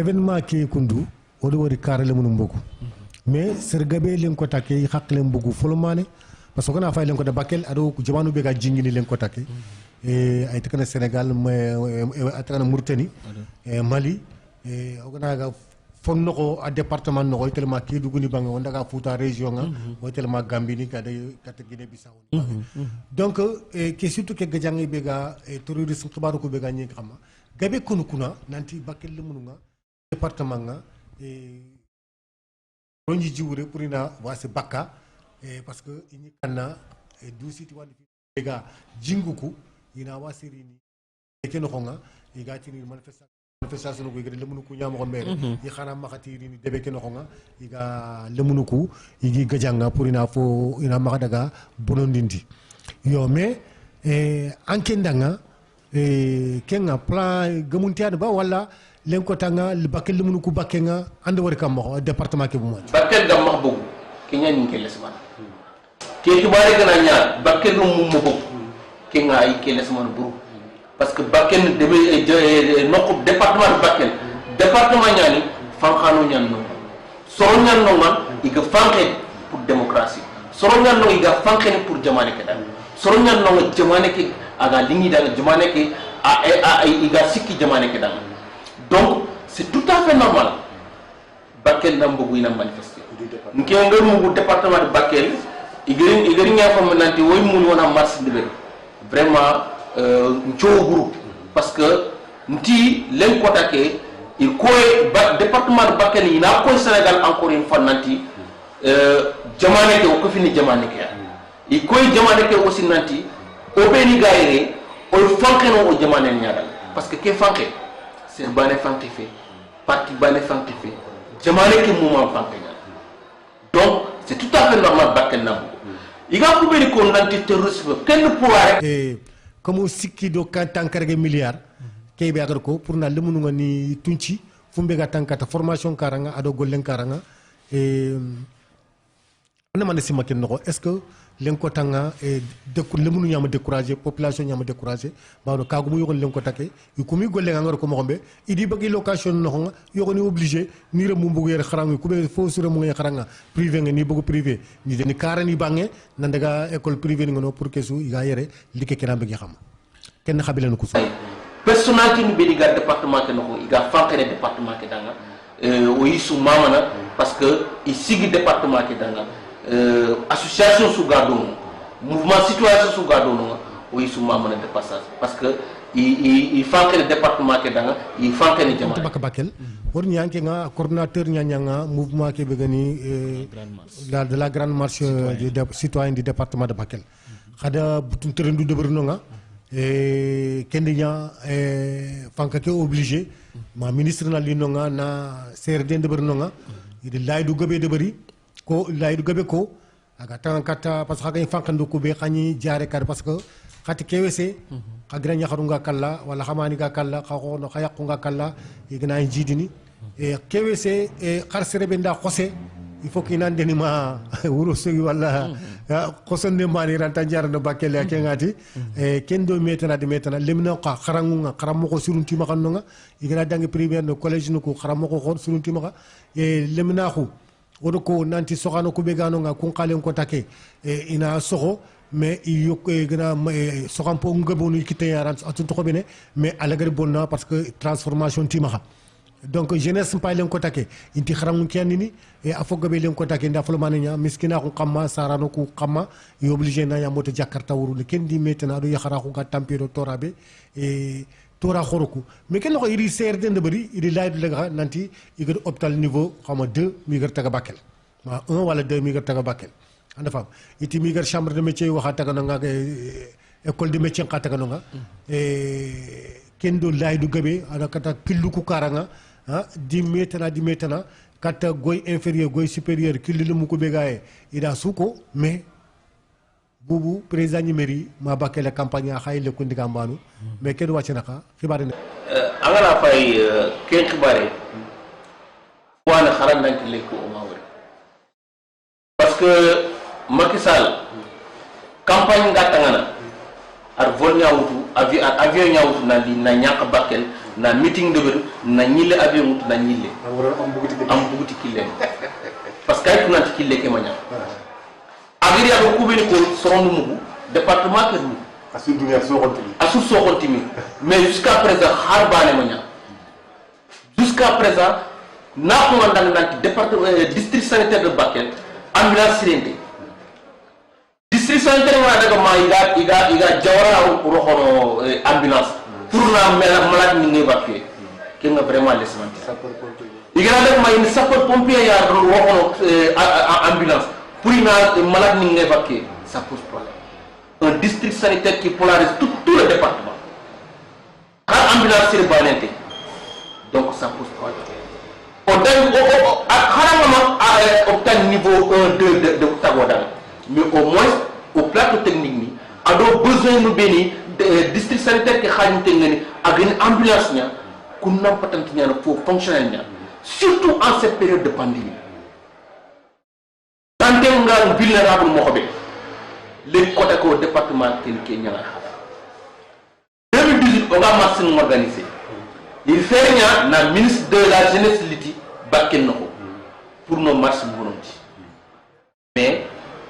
événement ki kundu o do wori karale mun mbogu mais sergabe len ko take hak len mbogu folomane parce que kana fay len ko da bakel ado jamanu be ga jingini len ko take ay takana Sénégal atana Mauritanie Mali ogana ga fonno ko a département no ko tellement ki duguni banga wonda ga Fouta région nga o tellement Gambie ka de kata Guinée Bissau donc ke surtout ke gajangi be ga terrorisme khibaru ko be ga ñi xama gabe kunu kuna nanti bakel le mununga département nga ronji jiwure pour ina wase bakka parce que ini kanna du siti wandi be ga jinguku ina wasirini ke no xonga iga tini manifestation ko igre lemunu ku nyamo ko mere yi xana makatiri ni debe ke no xonga iga lemunu ku igi gajanga pour ina fo ina makadaga bonondindi yo mais ankendanga kenga plan gamuntiade ba wala len ko tanga bakel lemunu ku bakenga ande wori kam mo département ke bu mo bakel gam max bogu ke ñan ke lesman ke tibare gana ñaar bakel mu mo bogu ke nga ay ke lesman buru parce que bakel de nokku département de bakel département ñani fanxano ñan no soro ñan no man iga fanxe pour démocratie soro ñan no iga fanxe pour jamane ke dal soro ñan no jamane ke aga lingi dal jamane ke a iga sikki jamane ke dal donc c'est tout à fait normal bakel nam bogu ina manifester nke ngar mu département de bakel igari nga fam nanti woy mun wona marche de vraiment groupe parce que nti len kotake il koy département de Bakel ina koy Sénégal encore une fois nanti jamane ke ko fini jamane ke il koy jamane ke aussi nanti o beni gaire o fanke no o jamane nyaadal parce que ke fanke c'est bané fanke fait parti bané fanke fait jamane ke mouvement fanke donc c'est tout à fait normal Bakel nam iga ko beni ko nanti terrorisme ken pouvoir comme sikki do kan tankarge milliard kebe agar ko pour na lemunu ngani tunci fumbe ga tankata formation karanga ado gollen karanga na man sima ken no est ce que len ko tanga de lemunu nyama décourager population nyama décourager bawdo kagu mu yogon len ko take ko mi golle ngar ko mo xombe idi bagi location no nga yogoni obligé ni re mu mbugu yere xarangu ku be fo sura mu ngay xaranga privé nga ni bëgg privé ni deni karani bangé nan daga école privée ngono pour que su iga yere liké kena bëgg xam ken xabilen ko su personnalité ni bediga département ke no iga fankere département ke danga o yisu mamana parce que i sigi département ke danga association sous gardon mouvement citoyen sous gardon o yisu mamana de passage parce que il fankere département ke danga il fankere jama bakel wor ñanké nga coordinateur ñanga mouvement ke begani de la grande marche des citoyens du département de Bakel xada butun terendu deberno nga kendinya fanka ke obligé ma ministre na li nonga na CRD de bernonga idi laydu gobe de bari ko laydu gobe ko aga tan kata parce que fanka ndo ko be xani jare kar parce que xati kewese xagra nya xarunga kala wala xamani ga kala xaxo no xayaqunga kala igna jidini kewese xar serebe nda xose il faut qu'il n'en deni ma wuro sogi wala xosonde mani ranta jarno Bakel ya kengati kendo metana de metana lemna ka xarangunga xaramo ko surunti ma xannga igana dangi primaire no collège no ko xaramo ko xor surunti ma lemna khu wodo ko nanti soxano ko be gano nga kun xalen ko take ina soxo mais il yok gana soxam po ngabonu kité yaran atun to bene mais alagari bonna parce que transformation timaxa donc jeunesse mpa len ko take inti xarangu kenni e afogabe len ko take nda fulmane nya miskina ko xamma sarano ko xamma y obligé na ya moto jakarta wuru le kendi metena do yaxara ko ga tampiro torabe e tora khoroku mais ken ko iri CRD de bari iri laydu lega nanti igir hôpital niveau xama 2 mi gar taga Bakel ma 1 wala 2 mi gar taga Bakel anda fam iti mi gar chambre de métier waxa taga nga école de métier ka taga nga kendo laydu gabe ada kata killuku karanga di metana kata goy inférieur goy supérieur killu mu ko begaye ida suko mais bubu président ni mairie ma Bakel campagne xayle ko ndiga mbanu mais ken wacc naka xibaare ne angala fay ken xibaare wana xaran nank lekko o mawre parce que Macky Sall campagne ngatangana ar vol nyawutu avion nyawutu na ñak Bakel na meeting de beru na ñille avion mutu na ñille am buguti kille parce que ay tunanti kille ke maña agiri ya ko kubeni ko sorondu mugu département ker mu asu dunya so kontimi asu so kontimi mais jusqu'à présent har bane maña jusqu'à présent na ko mandang nanti département district sanitaire de Bakel ambulance sirente district sanitaire wala daga ma iga jawara rohono ambulance pour na malade ni évacuer ki nga vraiment laissement iga daga ma une sapeur pompier ya rohono ambulance pour na malade ni évacuer ça pose problème un district sanitaire qui polarise tout le département quand ambulance sir banente donc ça pose problème au niveau 1 2 de Tagodan mais au moins au plateau technique ni ado besoin nous béni district sanitaire qui xagnite ngani ak une ambulance nya ku nampatanti nya pour fonctionner nya surtout en cette période de pandémie santé nga vulnérable mo xobé les côté ko département ken nya 2018 on va marcher organisé il fait nya na ministre de la jeunesse liti Bakel nako pour nos marches volonté mais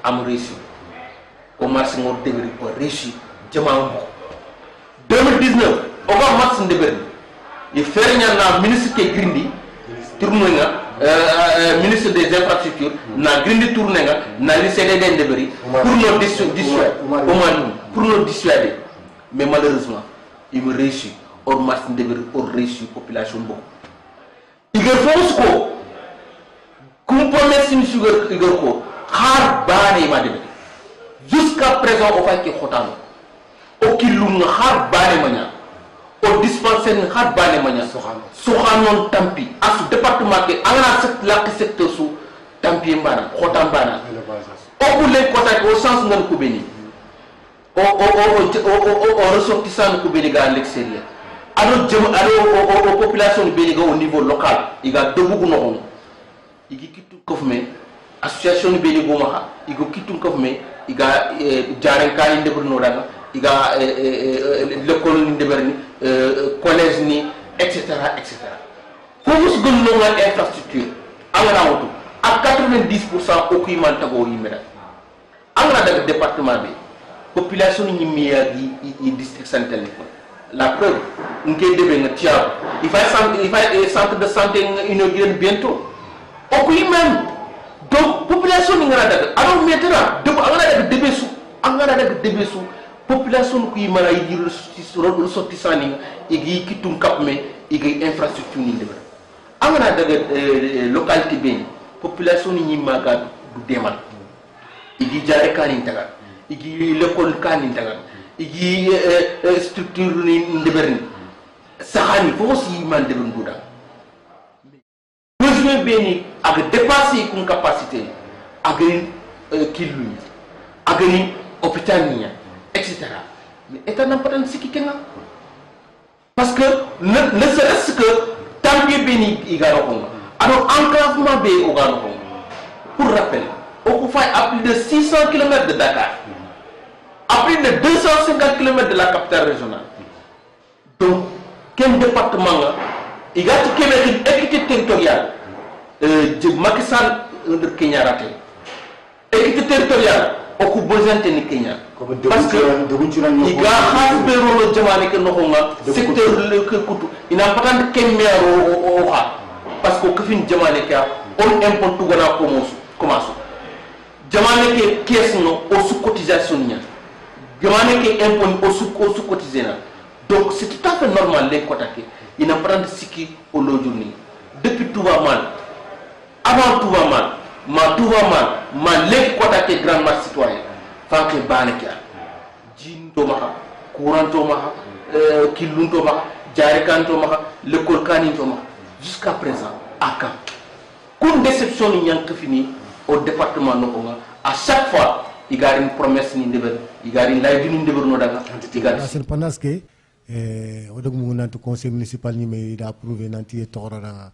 am réussi au marché ngor débri ko réussi jama 2019 on va marcher ndeberi il fait nya na ministre ke grindi tourner nga ministre des infrastructures na grindi tourner nga na lycée de ndeberi pour nos dissuader pour nos dissuader mais malheureusement il me réussit au marché ndeberi au réussi population beaucoup il faut ko kum promesse ni sugar ko har bane ma de jusqu'à présent o fay ki xotano o kilum har bane manya o dispensaire har bane manya soxanon tampi asu département ke angana set la secteur su tampi mbana xotam bana o bulle ko tay au sens ngal ko beni o ressortissant ko beni ga l'extérieur alors aux populations bénéga au niveau local il y a deux bouts non il y a tout comme association bénégo maha il y a tout comme il y a jaren kali de Bruno daga il y a l'école de Berni collège ni etc. pour vous donner une infrastructure angana auto à 90% au kuiman tago yimera angana daga département bi population ni miya di district sanitaire la preuve il faut centre de santé inauguré bientôt au même donc population ni ngara daga alors maintenant de angara daga debesu population qui mara yi ressortissant ni igi kitum kapme igi infrastructure ni debra angara daga localité ben population ni maga du demal igi jare kanin taga igi l'école kanin taga igi structure ni ndeberni sahani fo si man de nduda besoin beni ak dépasser une capacité ak kilu ak ni hôpital ni etc. mais état n'a pas de siki kenga parce que ne serait-ce que tant que beni igaro ko alors enclavement be o garo ko pour rappel on fait à plus de 600 km de Dakar à plus de 250 km de la capitale régionale. Donc, quel département il y a une équité territoriale de Macky Sall de Kenya raté. Équité territoriale, au coup besoin de Kenya. Parce que il y a un bureau de Jamaique qui secteur le couteau. Il n'a pas de Kenya au parce que Kifin Jamaique on importe tout gana comment Jamaique qui est au sous cotisation. Jamane qui impose au sous-cotisé. Donc c'est tout à fait normal les cotaqués. Il n'a pas de siki au lot journée. Depuis tout va mal. Avant tout va mal. Tout va mal. Les cotaqués grand masse citoyen. Fanke Banekia. Jin Tomaha. Courant Tomaha. Kilun Tomaha. Jarekan Tomaha. Le Kolkani Tomaha. Jusqu'à présent, à quand? Qu'une déception n'y a que fini au département Nokonga. À chaque fois, il y a une promesse ni deber il y a une live ni deber no daga c'est pendant que au dog mu nantu conseil municipal ni me da approuvé nanti torara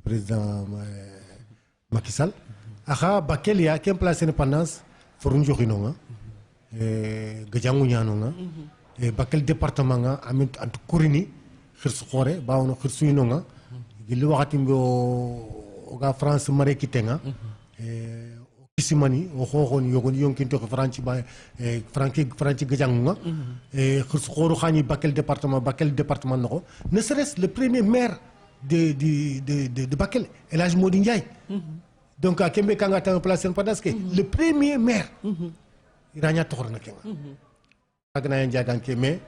président Macky Sall aha Bakel ya kem place indépendance forun joxino nga gajangu ñano nga Bakel département nga amit ant kurini khirsu khore bawno khirsu inonga gilli wakati mbo oga France mare kitenga kisimani o khokhoni yogoni yonkinto ko franci ba franci gajangunga khirsu khoru khani Bakel département noko ne serait-ce le premier maire de Bakel El Hadj Modi Ndiaye donc a kembe kanga tan place parce que le premier maire iranya tokhorna kenga agna njaganke mais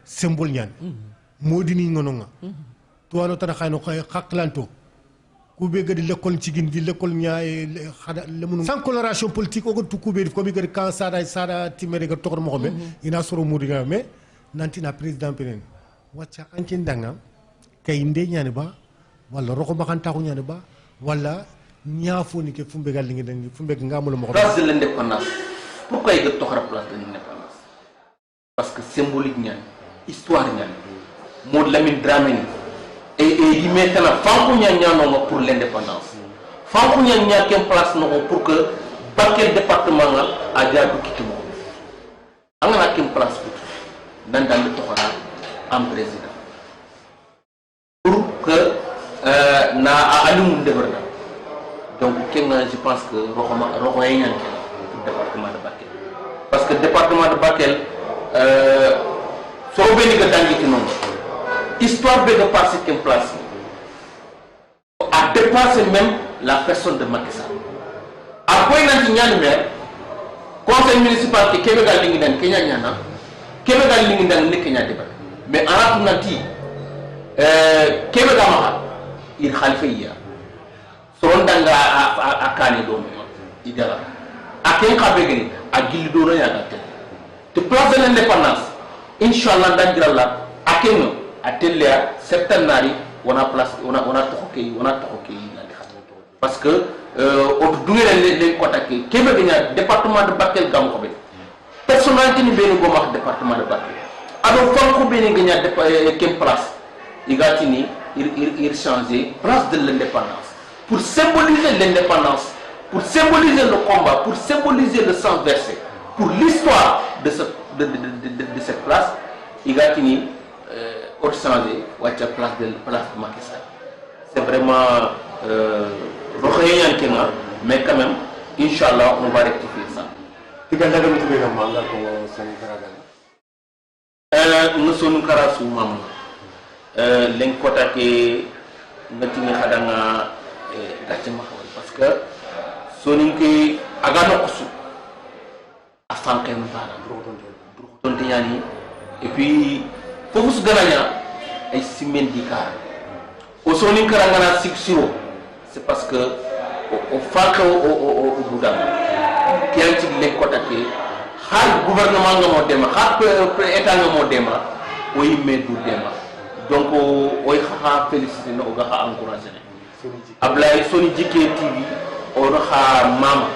symbole ñaan modini ngononga to wano tan xayno xaqlanto ku be gadi l'école ci gin di l'école ñaay xada lemunu sans coloration politique ogo tu ku be ko bi gadi kan sada timere ga tokor mo be ina soro mudi ga mais nanti na président penen wacca anki ndanga kay nde ñane ba wala roko bakanta ko ñane ba wala ñaafo ni ke fumbe gal ngi den fumbe ngamul mo place de l'indépendance pourquoi il y a place de l'indépendance parce que symbolique ñaan histoire ñaan Maud Lamine Dramé et il maintenant fanku ñaan pour l'indépendance fanku ñaan ken place no pour que Bakel département a jaatu kitimo angana ken place dans le toxara en président pour que na alimu ndeberna donc je pense que roxoma ñaan département de Bakel parce que département de Bakel soo benn ga dangi ki noonu histoire de passer qu'une place a dépassé même la personne de Macky Sall après nanti ñaan maire conseil municipal ki kebe gal lingi dan kenya ñana kebe gal lingi dan ne kenya débat mais aratu nanti kebe ga ma il khalifa ya so ndanga akani do idara aken kabegni a gilli do ya gatte te place de l'indépendance inshallah dandiralla aken atelia septembre on place on a toxoke parce que o dungere les contacter kebe gna département de Bakel gam ko be personnalité ni beni go mak département de Bakel ado fanko beni gna kem place igatini il changer place de l'indépendance pour symboliser l'indépendance, pour symboliser le combat, pour symboliser le sang versé, pour l'histoire de cette place, il a fini au changer la place de Macky Sall. C'est vraiment mais quand même, Inch'Allah, on va rectifier ça. Nous sommes Karasu Maman. L'encota qui est parce que soninke agano kusu afanken bana drotonte yani et puis fofus gananya ay simen dikar o sonin karangana siksiro c'est parce que o fanke o budam kianti le kotake har gouvernement ngamo dema har état ngamo dema o yimme du dema donc o xa féliciter no ga xa encourager Ablaye Soni Jike TV on ha mama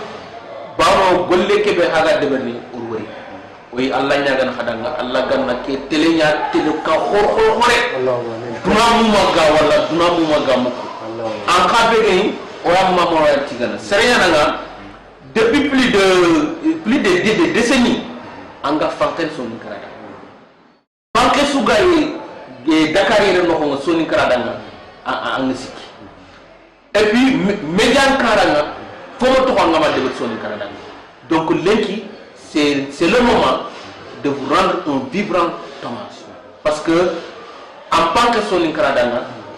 baro golle kebe haga deberni urwari oy Allah ñagan xadanga Allah ganna ke tele ñaar tele ka xore duna mu maga wala duna mu maga mako en xabe gay o am mama wa tigana serigne nga depuis plus de décennies anga fankel Soni Karada fankel su gay Dakar yere no ko Soni Karada nga anga siki et puis médian karanga faut to nga ma de Soni Karada donc lenki c'est le moment de vous rendre un vibrant hommage parce que en tant que Soni Karada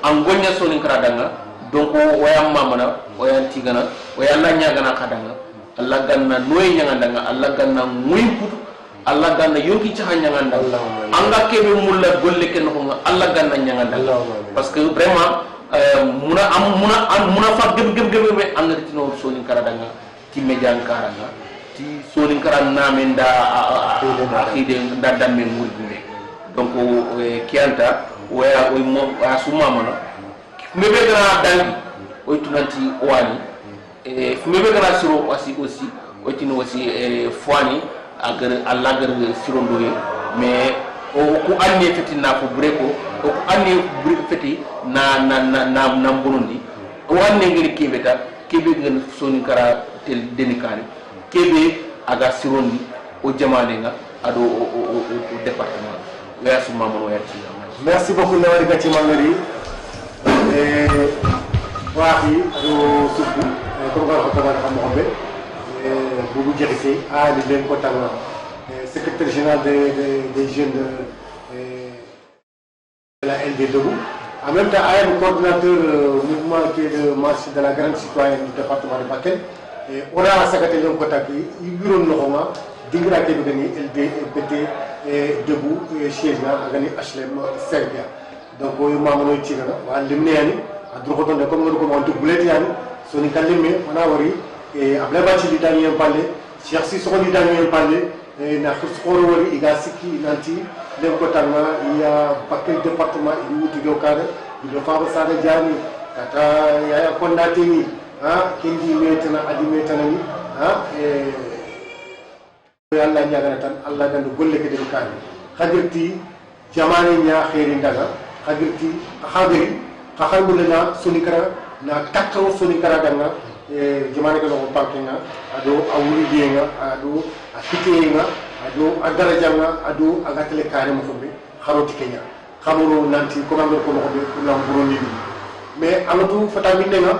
en gonya Soni Karada donc wayam mamana wayam tigana wayam la nyagana kadanga Allah ganna noy nyanganda Allah ganna muy put Allah ganna yonki ci nyanganda anga kebe mulla golle ken ko Allah ganna nyanganda parce que vraiment muna fa gem angati no Soni Karada ti median karanga ti Soni Karada namenda akide nda damme murgune donc kianta waya oy mo asuma mana mebe gana dangi oy tunanti wani mebe gana siro aussi oy tino aussi fwani agar Allah gar siro ndoye mais o ku anne feti na ko breko o ku anne feti na bonondi o anne ngir kebeta kebe ngel Soni Kara tel denikani kebe aga sirondi o jamane nga ado o département ya su mamono ya ci Merci beaucoup Lawari Gati Mangari. Wahi ado suku comme on va Mohamed Boubou Djerissé a le secrétaire général des jeunes de la LD Debout. En même temps, il y a le coordinateur mouvement qui est de marche de la grande citoyenne du département de Bakel. On a secrétaire de Kotaki, il bureau de Noroma, Dingra qui est gagné LD, PT, Debout, Chiesa, a gagné HLM, Serbia. Donc, il y a un tigre, il y a a drogoton de comme ko montu buleti yani soni kalime mana wari e abla bati di dani en parler cheikh si so di dani en parler e na khoro wari iga sikki nanti dem ko tanga ya paquet département i wuti do kare do fa sa da jani kata ya kondati ni ha kindi metana adi metana ni ha e yalla nyagana tan allah gandu golle ke de kare khadirti jamani nya khairi ndaga khadirti khadiri alhamdulillah sonikara na takkaw sonikara danga jamane ko no pankenga ado awuri dienga ado akitenga ado adarajanga ado agatele kare mo fobbe xaroti kenya xamuro nanti ko ngam ko no be ko lam burundi mais amatu fata minenga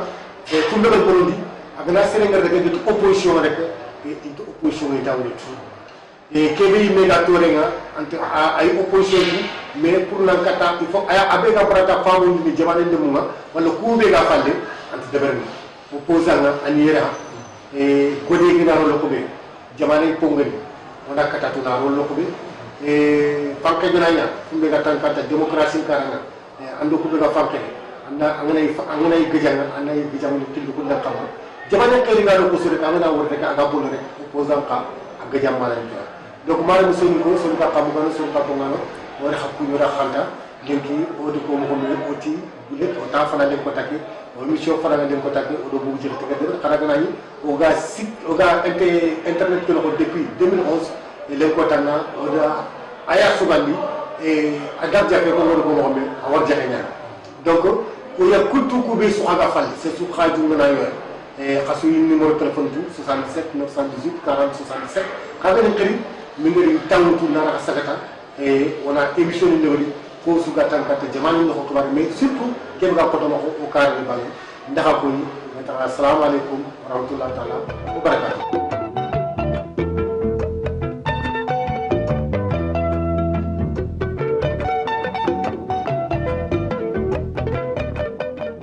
e ko ngal burundi agana serenga daga de opposition rek e into opposition e tawni et kebe mega torenga ante ay opposition mais pour l'ankata il faut aya abega prata famu ni jamane de munga wala ku be ga falle ante deberni opposanga anira e gode gi na lo ko be jamane pongani wala kata to na lo ko be e panke gnanya fumbe ga tankata démocratie karanga e ando ko be ga fanke anda anganay gejanga anay gejanga tillu ko na xam jamane kali ga ko sore ka na worde ka aga bol rek opposant ka aga jamala donc mara mo soni ko soni ka kamu ko soni ka ngano wala hakku ñu raxanta lenki o de ko mo ko oti bulet o ta fana len ko takki o mission fana len ko takki o do bu jël te gadel xara gana ni o ga site o ga internet ko depuis 2011 et len ko tanga o da aya subandi et adab jafe ko mo ko mo a war jaxe ñaan donc o ya kultu ko be su aga fal c'est su xaju ngana yo et xasu numéro téléphone tout 77 918 40 77 kaga ni xiri mingeri tangutu nara sagata e wona émission ni lewri ko suga tankata jamani no ko mais surtout ken ga ko to o kare ni bal ndaxa ko ni assalamu alaykum wa rahmatullahi ta'ala wa barakatuh